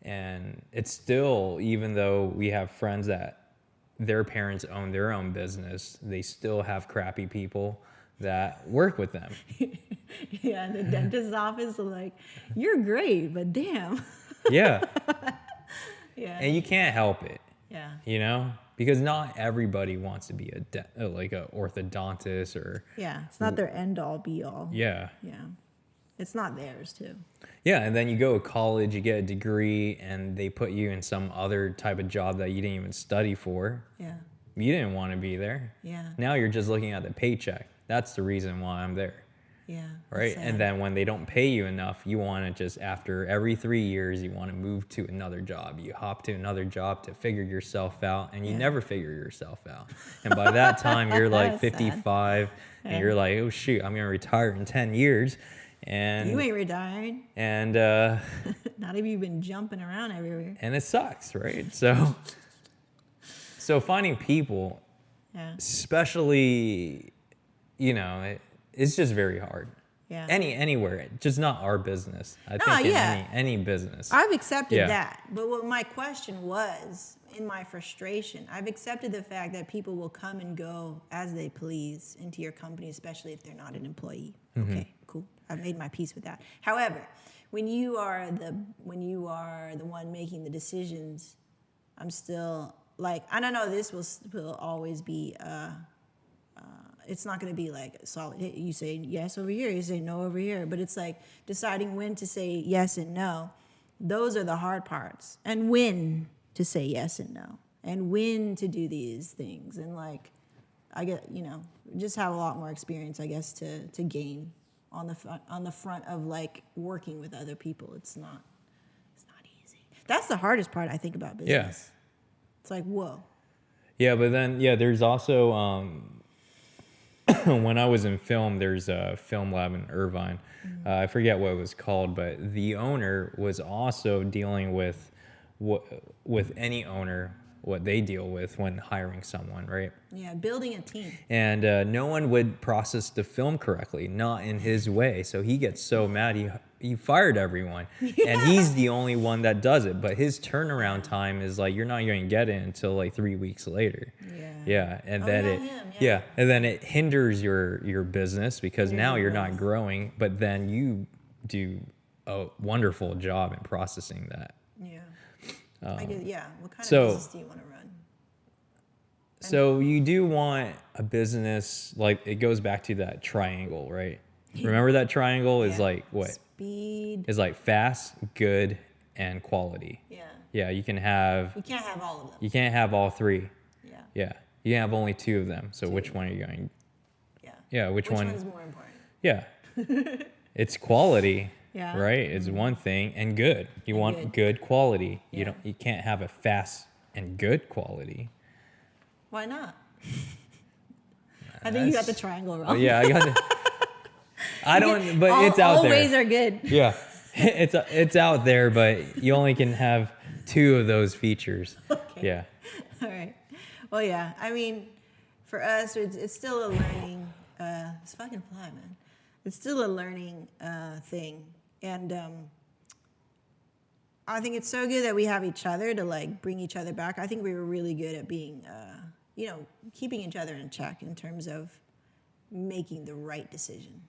And it's still, even though we have friends that their parents own their own business, they still have crappy people that work with them. Yeah. The dentist's office is like, you're great, but damn. Yeah. Yeah. And you can't help it, Yeah. because not everybody wants to be like a orthodontist or Yeah. It's not their end all be all. yeah. Yeah. It's not theirs too. Yeah, and then you go to college, you get a degree, and they put you in some other type of job that you didn't even study for. Yeah. You didn't want to be there. Yeah. Now you're just looking at the paycheck. That's the reason why I'm there. Yeah. Right? And then when they don't pay you enough, you want to just, after every 3 years, you want to move to another job. You hop to another job to figure yourself out, and you never figure yourself out. And by that time, you're like 55, and you're like, oh, shoot, I'm going to retire in 10 years. And you ain't retired. And not if you've been jumping around everywhere. And it sucks, right? So finding people, especially, it's just very hard. Yeah. Anywhere, just not our business. I think in any business. I've accepted that. But what my question was, in my frustration, I've accepted the fact that people will come and go as they please into your company, especially if they're not an employee. Mm-hmm. Okay, cool. I've made my peace with that. However, when you are the one making the decisions, I'm still like, I don't know, this will always be it's not going to be like solid. You say yes over here, you say no over here, but it's like deciding when to say yes and no. Those are the hard parts, and when to say yes and no, and when to do these things, and like I get, just have a lot more experience, I guess, to gain on the front of like working with other people. It's not easy. That's the hardest part, I think, about business. Yeah. It's like, whoa. Yeah, but then there's also when I was in film, there's a film lab in Irvine. Mm-hmm. I forget what it was called, but the owner was also dealing with any owner, what they deal with when hiring someone, right? Yeah, building a team. And no one would process the film correctly, not in his way. So he gets so mad, he fired everyone. Yeah. And he's the only one that does it. But his turnaround time is like, you're not going to get it until like 3 weeks later. Yeah. And then and then it hinders your business because now you're not growing, but then you do a wonderful job in processing that. Yeah. What kind of business do you want to run? So you do want a business, like it goes back to that triangle, right? Remember that triangle is like what? Speed. Is like fast, good, and quality. Yeah. Yeah, you can't have all of them. You can't have all three. Yeah. Yeah. You can have only 2 of them. So which one are you going? Yeah. Yeah, which one? Which one's more important? Yeah. It's quality. Yeah. Right? It's one thing, and good. You want good quality. Yeah. You can't have a fast and good quality. Why not? I think you got the triangle wrong. Yeah, I got it. I don't, but it's out there. All ways are good. Yeah. It's out there, but you only can have 2 of those features. Okay. Yeah. All right. Well, yeah. I mean, for us, it's still a learning. It's fucking fly, man. It's still a learning thing. And I think it's so good that we have each other to like bring each other back. I think we were really good at being, keeping each other in check in terms of making the right decision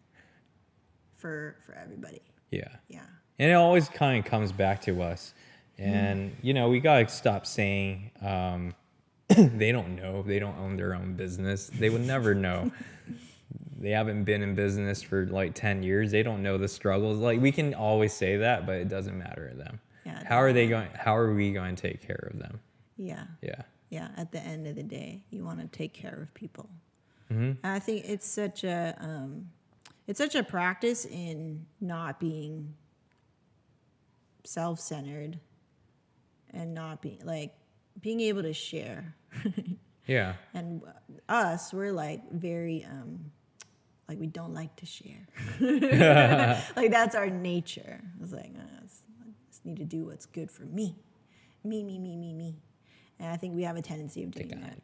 for everybody. Yeah. Yeah. And it always kind of comes back to us. And, we got to stop saying they don't know. They don't own their own business. They would never know. They haven't been in business for like 10 years. They don't know the struggles. Like we can always say that, but it doesn't matter to them. Yeah, how are we going to take care of them? Yeah. Yeah. Yeah. At the end of the day, you want to take care of people. Mm-hmm. I think it's such a practice in not being self-centered and not being able to share. Yeah. And we're like very like we don't like to share. Like that's our nature. It's like I just need to do what's good for me. Me. And I think we have a tendency of doing that.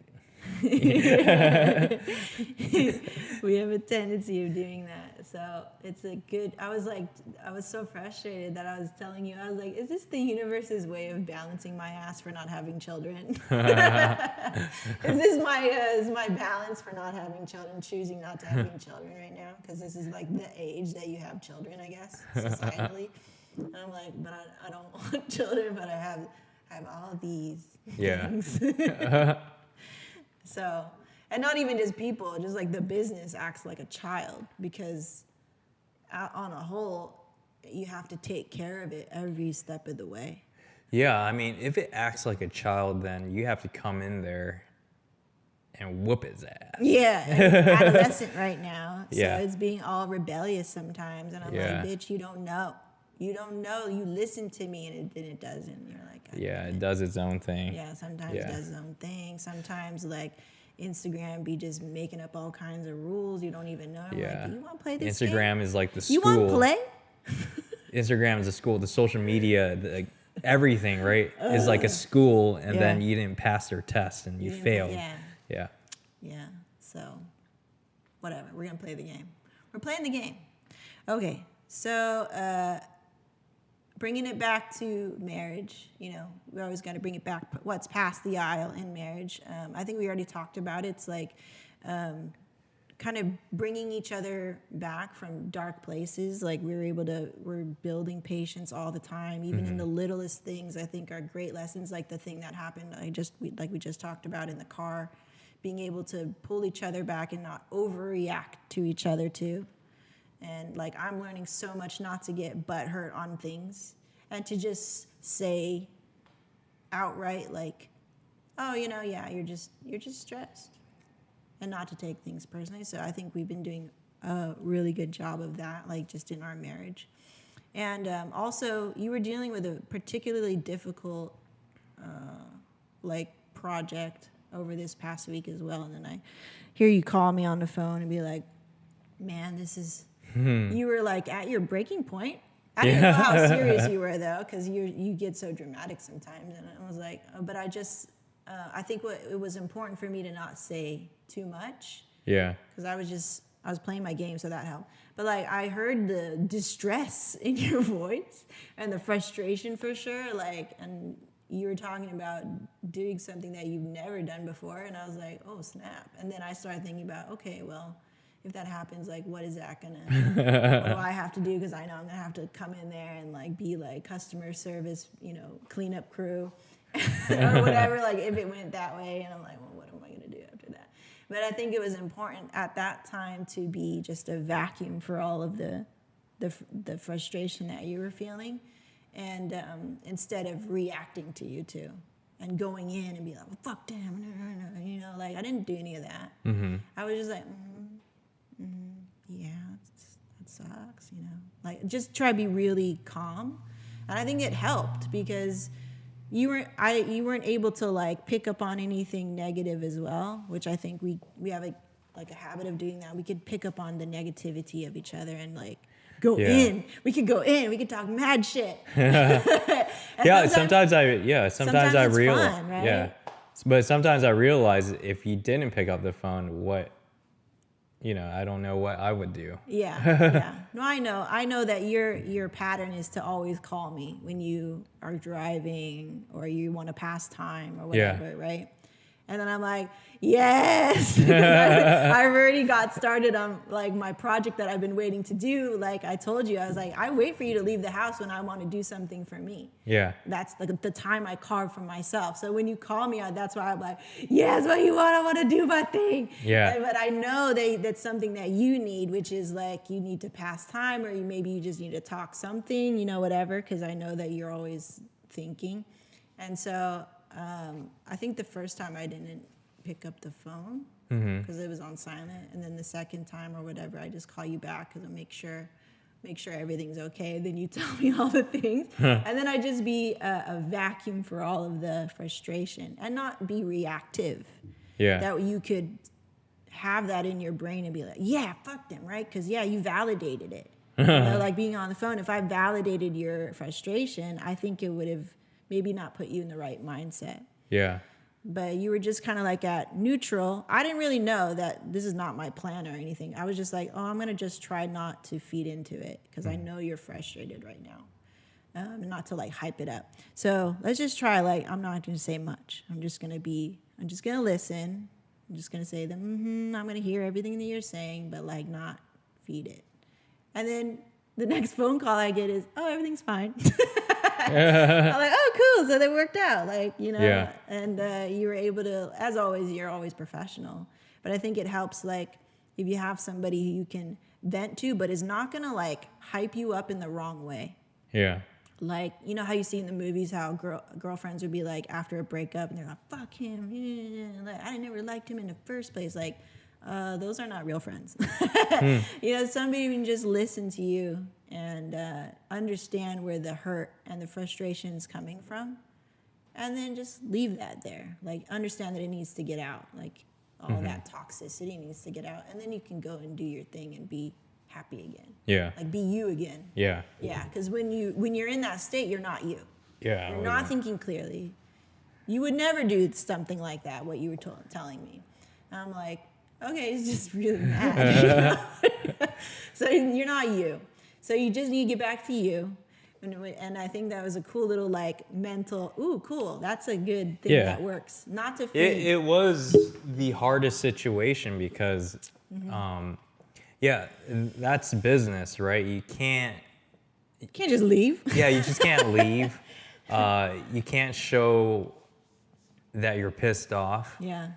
We have a tendency of doing that. So it's a good, I was so frustrated that I was telling you, I was like, is this the universe's way of balancing my ass for not having children? Is this my balance for not having children, choosing not to having children right now? Because this is like the age that you have children, I guess, societally. And I'm like, but I don't want children, but I have all these things. So, and not even just people, just like the business acts like a child because on a whole, you have to take care of it every step of the way. Yeah, I mean, if it acts like a child, then you have to come in there and whoop its ass. Yeah, and it's adolescent right now, so Yeah. it's being all rebellious sometimes, and I'm Yeah. like, bitch, you don't know. You don't know. You listen to me, and then it doesn't. You're like, God Yeah, damn it does its own thing. Yeah, sometimes Yeah. it does its own thing. Sometimes, like, Instagram be just making up all kinds of rules you don't even know. Yeah. Like, do you want to play this Instagram game? is like the school. You want to play? Instagram is a school. The social media, like everything, right, is like a school, and Yeah. then you didn't pass their test and you didn't- failed. yeah. Yeah. Yeah, so whatever. We're going to play the game. We're playing the game. Okay, so bringing it back to marriage, you know, we always got to bring it back, what's past the aisle in marriage. I think we already talked about it. It's like kind of bringing each other back from dark places. Like we're building patience all the time, even in the littlest things. I think are great lessons, like the thing that happened, we just talked about in the car. Being able to pull each other back and not overreact to each other too. And like I'm learning so much not to get butthurt on things and to just say outright like, oh, you know, yeah, you're just stressed, and not to take things personally. So I think we've been doing a really good job of that, like just in our marriage. And also, you were dealing with a particularly difficult like project over this past week as well. And then I hear you call me on the phone and be like, man, this is, you were like at your breaking point. I didn't know how serious you were though, because you get so dramatic sometimes. And I was like, oh, but I think it was important for me to not say too much. Yeah. Because I was playing my game, so that helped. But like I heard the distress in your voice and the frustration for sure. Like, and you were talking about doing something that you've never done before, and I was like, oh snap. And then I started thinking about, okay, well, if that happens, like, what is that gonna? What do I have to do? Because I know I'm gonna have to come in there and like be like customer service, you know, cleanup crew, or whatever. Like if it went that way, and I'm like, well, what am I gonna do after that? But I think it was important at that time to be just a vacuum for all of the frustration that you were feeling. And instead of reacting to you two and going in and be like, well, fuck them, you know, like I didn't do any of that. I was just like, yeah, that sucks, you know, like just try to be really calm. And I think it helped because you weren't able to like pick up on anything negative as well, which I think we have a habit of doing that. We could pick up on the negativity of each other and like go in. We could go in. We could talk mad shit. Sometimes I realize, fun, right? yeah, but sometimes I realize if you didn't pick up the phone, what, you know, I don't know what I would do. Yeah. No, I know that your pattern is to always call me when you are driving or you want to pass time or whatever, right? And then I'm like, yes. I've already got started on like my project that I've been waiting to do. Like I told you, I was like, I wait for you to leave the house when I want to do something for me. Yeah. That's the time I carve for myself. So when you call me, that's why I'm like, yes, what you want? I want to do my thing. Yeah. But I know that's something that you need, which is like you need to pass time, or maybe you just need to talk something, you know, whatever. Because I know that you're always thinking, and so. I think the first time I didn't pick up the phone because it was on silent, and then the second time or whatever, I just call you back because I make sure everything's okay. Then you tell me all the things, and then I just be a vacuum for all of the frustration and not be reactive. Yeah, that you could have that in your brain and be like, yeah, fuck them, right? Because you validated it. You know, like being on the phone. If I validated your frustration, I think it would have maybe not put you in the right mindset. Yeah. But you were just kind of like at neutral. I didn't really know that this is not my plan or anything. I was just like, oh, I'm going to just try not to feed into it because I know you're frustrated right now. Not to like hype it up. So let's just try, like, I'm not going to say much. I'm just going to listen. I'm just going to say I'm going to hear everything that you're saying, but like not feed it. And then the next phone call I get is, oh, everyth's fine. I'm like, oh, cool. So they worked out, like, you know, Yeah. And you were able to, as always, you're always professional. But I think it helps, like, if you have somebody who you can vent to, but is not gonna like hype you up in the wrong way. Yeah. Like, you know how you see in the movies how girlfriends would be like after a breakup and they're like, fuck him, yeah. Like, I never liked him in the first place. Like, those are not real friends. You know, somebody can just listen to you and understand where the hurt and the frustration is coming from, and then just leave that there. Like, understand that it needs to get out. Like, all that toxicity needs to get out, and then you can go and do your thing and be happy again. Yeah. Like, be you again. Yeah. Yeah, because when you're in that state, you're not you. Yeah. You're not thinking clearly. You would never do something like that, what you were telling me. And I'm like, okay, he's just really mad. So you're not you. So you just need to get back to you. And I think that was a cool little like mental, ooh, cool. That's a good thing that works. Not to feed. It was the hardest situation because, that's business, right? You can't just leave. Yeah, you just can't leave. You can't show that you're pissed off. Yeah.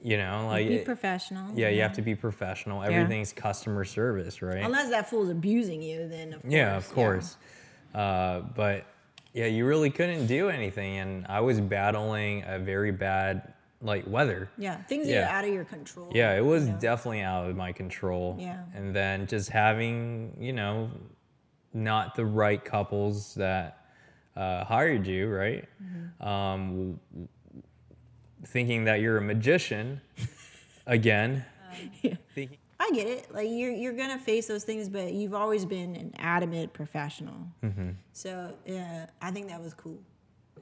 You know, like be professional. Yeah, you have to be professional. Everything's customer service, right? Unless that fool's abusing you, then of course. Yeah, of course. But yeah, you really couldn't do anything, and I was battling a very bad like weather. Yeah, things that are out of your control. Yeah, it was definitely out of my control. Yeah. And then just having, you know, not the right couples that hired you, right? Thinking that you're a magician again. I get it. Like you're gonna face those things, but you've always been an adamant professional. So I think that was cool.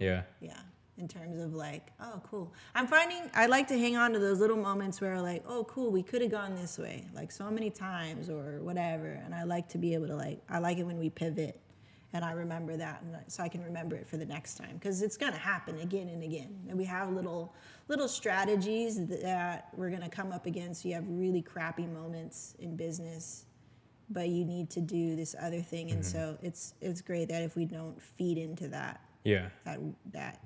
Yeah. Yeah. In terms of like, oh, cool. I'm finding I like to hang on to those little moments where like, oh, cool, we could have gone this way, like so many times or whatever. And I like to be able to like, I like it when we pivot, and I remember that, and so I can remember it for the next time, because it's gonna happen again and again. And we have little strategies that we're gonna come up against. You have really crappy moments in business, but you need to do this other thing, and so it's great that if we don't feed into that, that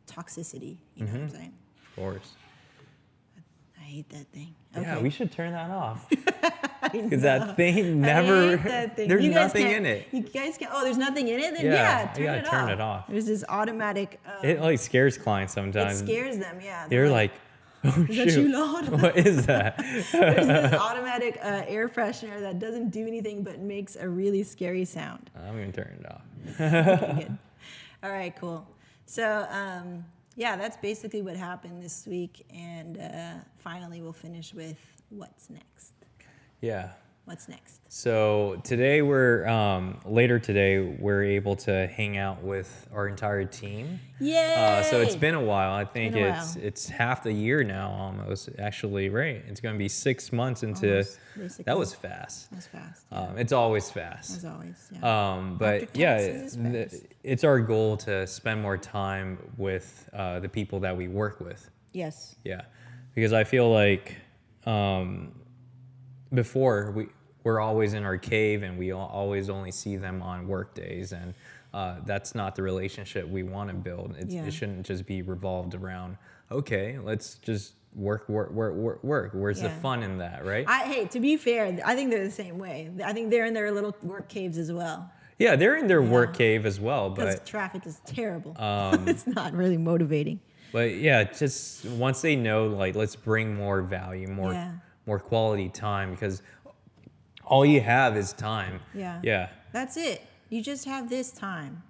toxicity, you know what I'm saying? Of course. I hate that thing. Yeah, Okay. we should turn that off. Because that thing never, I hate that thing. there's You guys nothing can't- in it. You guys can't, oh, there's nothing in it? Then Yeah, turn you it gotta off. turn it off. There's this automatic, It like scares clients it sometimes. scares them, yeah. They're like, oh is that too shoot, loud? what is that? There's this automatic air freshener that doesn't do anything but makes a really scary sound. I'm gonna turn it off. Okay, good. All right, cool. So, yeah, that's basically what happened this week. And finally, we'll finish with what's next. Yeah. What's next? So today later today, we're able to hang out with our entire team. Yay! So it's been a while. I think been a while. it's half the year now almost, actually, right? It's going to be 6 months into, Almost, basically. that was fast. That's fast. Yeah. It's always fast. As always, yeah. But After yeah, taxes is fast. it's our goal to spend more time with the people that we work with. Yes. Yeah, because I feel like before we're always in our cave and we always only see them on work days, and that's not the relationship we want to build. It shouldn't just be revolved around, okay, let's just work. Where's the fun in that, right? Hey, to be fair, I think they're the same way. I think they're in their little work caves as well. Yeah, they're in their work cave as well, Because but traffic is terrible. It's not really motivating. But yeah, just once they know, like, let's bring more value, more quality time, because all you have is time. Yeah. Yeah. That's it. You just have this time.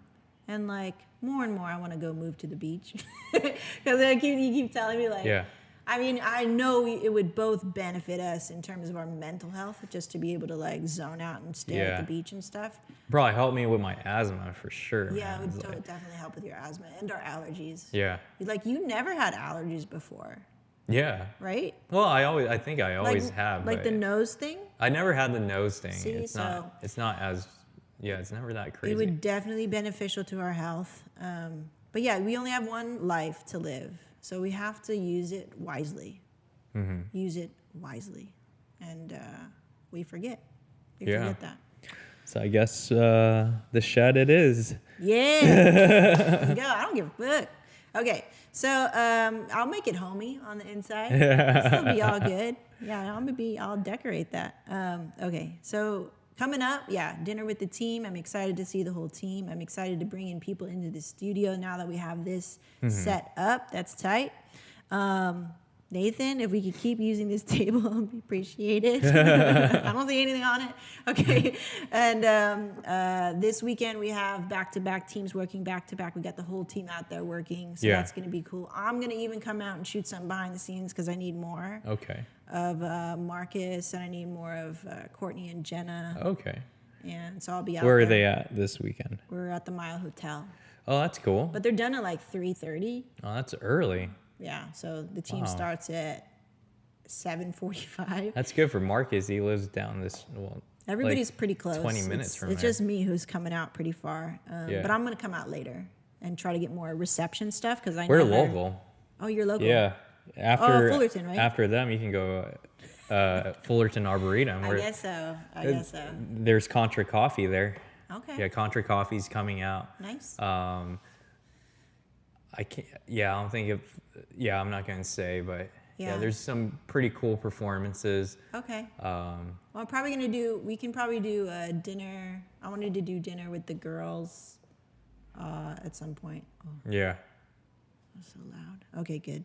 And like more and more I want to go move to the beach. Because you keep telling me like, I mean, I know it would both benefit us in terms of our mental health, just to be able to like zone out and stare at the beach and stuff. Probably help me with my asthma for sure. Yeah, man. it would definitely help with your asthma and our allergies. Yeah. Like you never had allergies before, Yeah. right? Well, I think I always have. Like but the nose thing? I never had the nose thing. See, it's not as, it's never that crazy. It would definitely be beneficial to our health. But yeah, we only have one life to live. So we have to use it wisely. Use it wisely. And we forget. We forget that. So I guess the shed it is. Yeah. Let's go. I don't give a fuck. Okay, so I'll make it homey on the inside. It'll still be all good. Yeah, I'll decorate that. Okay, so coming up, yeah, dinner with the team. I'm excited to see the whole team. I'm excited to bring in people into the studio now that we have this set up. That's tight. Nathan, if we could keep using this table, I'd appreciate it. I don't see anything on it. Okay. And this weekend we have back-to-back teams working back-to-back. We got the whole team out there working, so that's going to be cool. I'm going to even come out and shoot some behind the scenes because I need more of Marcus, and I need more of Kortney and Jenna. Okay. And so I'll be out Where there. are they at this weekend? We're at the Mile Hotel. Oh, that's cool. But they're done at like 3:30. Oh, that's early. Yeah, so the team starts at 7:45. That's good for Marcus. He lives down this. Well, everybody's like pretty close. 20 minutes from It's there. just me who's coming out pretty far. But I'm going to come out later and try to get more reception stuff because I know we're local. Oh, you're local? Yeah. After Fullerton, right? After them, you can go Fullerton Arboretum. I guess so. I guess so. There's Contra Coffee there. Okay. Yeah, Contra Coffee's coming out. Nice. I can't. Yeah, I don't think of. Yeah, I'm not gonna say, but yeah, Yeah. there's some pretty cool performances. Okay. Well, I'm probably going to do, we can probably do a dinner. I wanted to do dinner with the girls at some point. Oh, Yeah. that's so loud. Okay, good.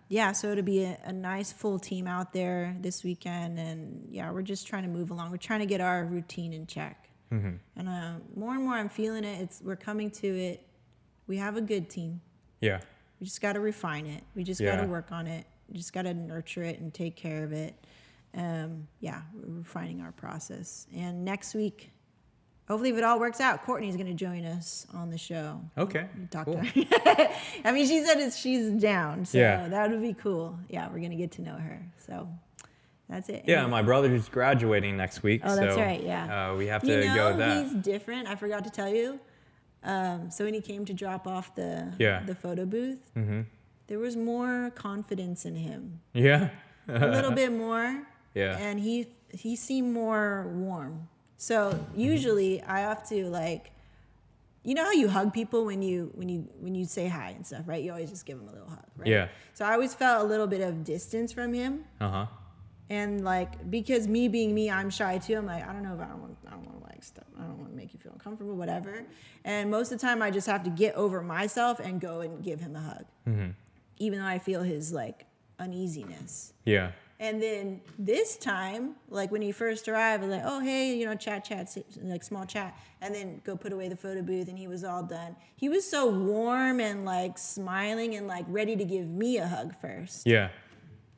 Yeah, so it'll be a nice full team out there this weekend. And yeah, we're just trying to move along. We're trying to get our routine in check. And more and more I'm feeling it. We're coming to it. We have a good team. Yeah. We just got to refine it. We just got to work on it. We just got to nurture it and take care of it. Yeah, we're refining our process. And next week, hopefully if it all works out, Kortney's going to join us on the show. Okay. Talk Cool. to her. I mean, she said she's down, so Yeah. that would be cool. Yeah, we're going to get to know her. So that's it. Yeah, my brother's graduating next week. Oh, that's so, right, yeah. we have to go with that. He's different. I forgot to tell you. So when he came to drop off the photo booth, there was more confidence in him. Yeah. A little bit more. Yeah. And he seemed more warm. So usually I have to like, you know how you hug people when you say hi and stuff, right? You always just give them a little hug, right? Yeah. So I always felt a little bit of distance from him. Uh-huh. And like, because me being me, I'm shy too. I'm like, I don't know if I don't want to like stuff. I don't want to make you feel uncomfortable, whatever. And most of the time I just have to get over myself and go and give him a hug. Even though I feel his like uneasiness. Yeah. And then this time, like when he first arrived, I was like, oh, hey, chat, like small chat. And then go put away the photo booth and he was all done. He was so warm and like smiling and like ready to give me a hug first. Yeah.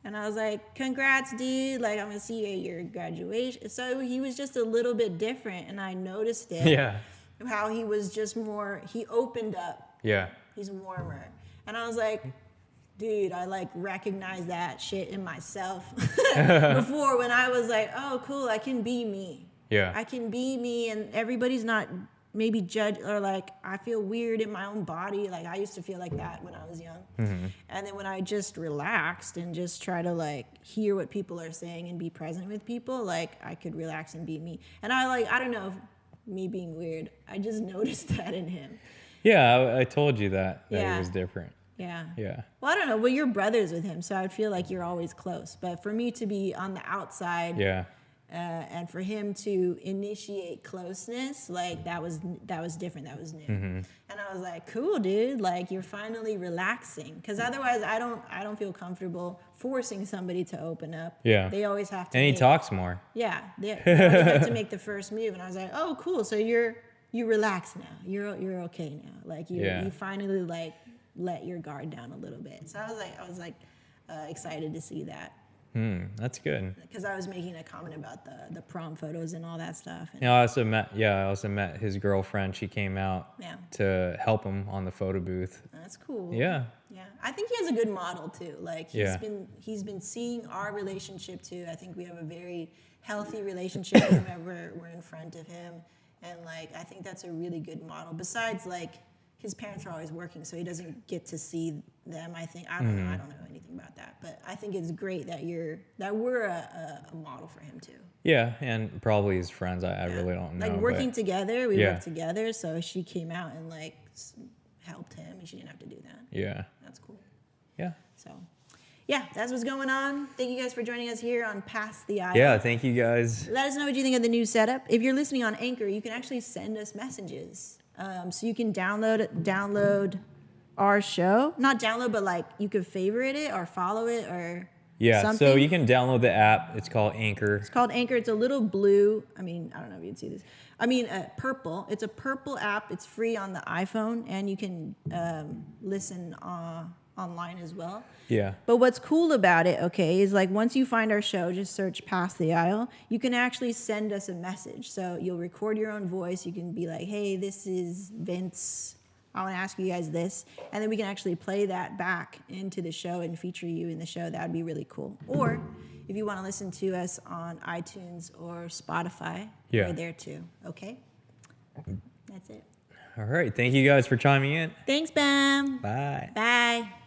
And I was like, congrats, dude. Like, I'm going to see you at your graduation. So he was just a little bit different. And I noticed it. Yeah. How he was just more, he opened up. Yeah. He's warmer. And I was like, dude, I like recognize that shit in myself. Before when I was like, oh, cool, I can be me. Yeah. I can be me and everybody's not maybe judge or like I feel weird in my own body. Like I used to feel like that when I was young. And then when I just relaxed and just try to like hear what people are saying and be present with people, like I could relax and be me. And I don't know if me being weird, I just noticed that in him. Yeah, I told you that Yeah. he was different. Yeah. Yeah. Well, I don't know. Well, you're brothers with him, so I'd feel like you're always close. But for me to be on the outside, Yeah. And for him to initiate closeness, like that was different. That was new. And I was like, cool, dude. Like you're finally relaxing, because otherwise, I don't feel comfortable forcing somebody to open up. Yeah. They always have to. And he talks more. Yeah, they always have to make the first move. And I was like, oh, cool. So you relax now. You're okay now. Like you finally like let your guard down a little bit. So I was like excited to see that. That's good. Because I was making a comment about the prom photos and all that stuff. And I also met his girlfriend. She came out to help him on the photo booth. that's cool. Yeah. Yeah. I think he has a good model too. Like Yeah. he's been seeing our relationship too. I think we have a very healthy relationship whenever we're in front of him. And like I think that's a really good model. Besides like his parents are always working, so he doesn't get to see them. I think I don't know anything about that, but I think it's great that we're a model for him too. Yeah, and probably his friends. I really don't know. Like working but together, we Yeah. work together. So she came out and like helped him, and she didn't have to do that. Yeah. That's cool. Yeah. So, yeah, that's what's going on. Thank you guys for joining us here on Past the Aisle. Yeah, thank you guys. Let us know what you think of the new setup. If you're listening on Anchor, you can actually send us messages. So you can download our show. Not download, but like you could favorite it or follow it or something. So you can download the app. It's called Anchor. It's called Anchor. It's a little blue. I mean, I don't know if you'd see this. I mean, purple. It's a purple app. It's free on the iPhone, and you can listen online as well. Yeah. But what's cool about it, okay, is like once you find our show, just search Past the Aisle, you can actually send us a message. So you'll record your own voice. You can be like, hey, this is Vince. I want to ask you guys this. And then we can actually play that back into the show and feature you in the show. That would be really cool. Or if you want to listen to us on iTunes or Spotify, we're there too. Okay? That's it. All right. Thank you guys for chiming in. Thanks, Bam. Bye. Bye.